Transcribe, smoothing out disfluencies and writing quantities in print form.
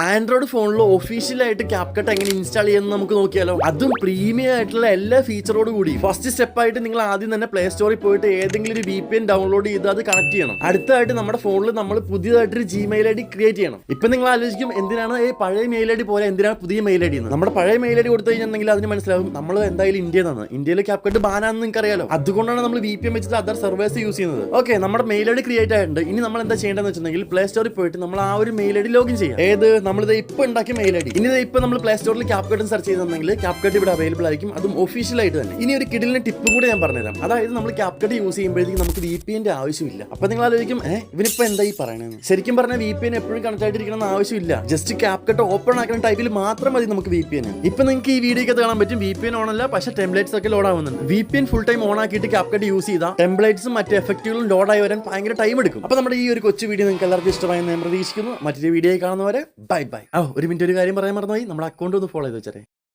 Android ഫോണിൽ ഒഫീഷ്യലായിട്ട് CapCut എങ്ങനെ ഇൻസ്റ്റാൾ ചെയ്യുന്നത് നമുക്ക് നോക്കിയാലോ. അതും പ്രീമിയം ആയിട്ടുള്ള എല്ലാ ഫീച്ചറോട് കൂടി. ഫസ്റ്റ് സ്റ്റെപ്പ് ആയിട്ട് നിങ്ങൾ ആദ്യം തന്നെ പ്ലേ സ്റ്റോറിൽ പോയിട്ട് ഏതെങ്കിലും ഒരു VPN ഡൗൺലോഡ് ചെയ്ത് അത് കണക്ട് ചെയ്യണം. അടുത്തായിട്ട് നമ്മുടെ ഫോണിൽ നമ്മൾ പുതിയതായിട്ടൊരു Gmail ID ക്രിയേറ്റ് ചെയ്യണം. ഇപ്പൊ നിങ്ങൾ ആലോചിക്കും എന്തിനാണ് പഴയ മെയിൽ ഐ ഡി പോലെ എന്തിനാണ് പുതിയ മെയിൽ ഐ ഡി എന്ന്. നമ്മുടെ പഴയ മെയിൽ ഐ ഡി കൊടുത്തു കഴിഞ്ഞിട്ടുണ്ടെങ്കിൽ അതിന് മനസ്സിലാവും നമ്മൾ എന്തായാലും ഇന്ത്യയിൽ നിന്നാണ്. ഇന്ത്യയിലെ ക്യാപ്കട്ട് ബാനാണെന്ന് നിങ്ങൾക്ക് അറിയാലോ. അതുകൊണ്ടാണ് നമ്മൾ VPN വെച്ചിട്ട് അതർ സർവേഴ്സ് യൂസ് ചെയ്യുന്നത്. ഓക്കെ, നമ്മുടെ മെയിൽ ഐ ഡി ക്രിയേറ്റ് ആയിട്ടുണ്ട്. ഇനി നമ്മൾ എന്താ ചെയ്യേണ്ടതെന്ന് വെച്ചിട്ടുണ്ടെങ്കിൽ പ്ലേ സ്റ്റോറിൽ പോയിട്ട് നമ്മൾ ആ ഒരു മെയിൽ ഐ ഡി ലോഗിൻ ചെയ്യാം. ഏത് നമ്മളിത് ഇപ്പൊ ഉണ്ടാക്കിയ മെയിൽ ഐ ഡി. ഇനി ഇപ്പൊ നമ്മൾ പ്ലേ സ്റ്റോറിൽ ക്യാപ്കട്ട് സെർച്ച് ചെയ്തിട്ടുണ്ടെങ്കിൽ ക്യാപ്കട്ട് ഇവിടെ അവൈലബിൾ ആയിരിക്കും. അതും ഒഫീഷ്യൽ ആയിട്ട് തന്നെ. ഇനി ഒരു കിടിലിന് ടിപ്പ് കൂടെ ഞാൻ പറഞ്ഞുതരാം. അതായത് നമ്മൾ ക്യാപ്കട്ട് യൂസ് ചെയ്യുമ്പോഴത്തേക്ക് നമുക്ക് VPN ആവശ്യമില്ല. അപ്പൊ നിങ്ങൾ ആലോചിക്കും ഇവനിപ്പോ എന്താ ഈ പറയണത്. ശരിക്കും പറഞ്ഞാൽ VPN എപ്പോഴും കണക്ട് ആയിട്ടിരിക്കണം ആവശ്യമില്ല. ജസ്റ്റ് ക്യാപ്കട്ട് ഓപ്പൺ ആക്കുന്ന ടൈപ്പിൽ മാത്രം മതി നമുക്ക് VPN. ഇപ്പൊ നിങ്ങൾക്ക് ഈ വീഡിയോക്ക് കാണാൻ പറ്റും VPN ഓൺ അല്ല, പക്ഷേ ടെംപ്ലേറ്റ്സ് ഒക്കെ ലോഡ് ആവുന്നുണ്ട്. VPN ഫുൾ ടൈം ഓൺ ആക്കിയിട്ട് ക്യാപ്കട്ട് യൂസ് ചെയ്താൽ ടെംപ്ലേറ്റ്സും മറ്റ് എഫക്റ്റുകളും ലോഡായി വരാൻ ഭയങ്കര ടൈം എടുക്കും. അപ്പൊ നമ്മുടെ ഈ ഒരു കൊച്ചു വീഡിയോ നിങ്ങൾക്ക് എല്ലാവർക്കും ഇഷ്ടമായെന്ന് ഞാൻ പ്രതീക്ഷിക്കുന്നു. മറ്റൊരു വീഡിയോ കാണുന്നവരെ ബൈ ബൈ. ഒരു മിനിറ്റ്, ഒരു കാര്യം പറയാൻ മറന്നുപോയി. നമ്മുടെ അക്കൗണ്ട് ഒന്ന് ഫോളോ ചെയ്ത് വെച്ചേ.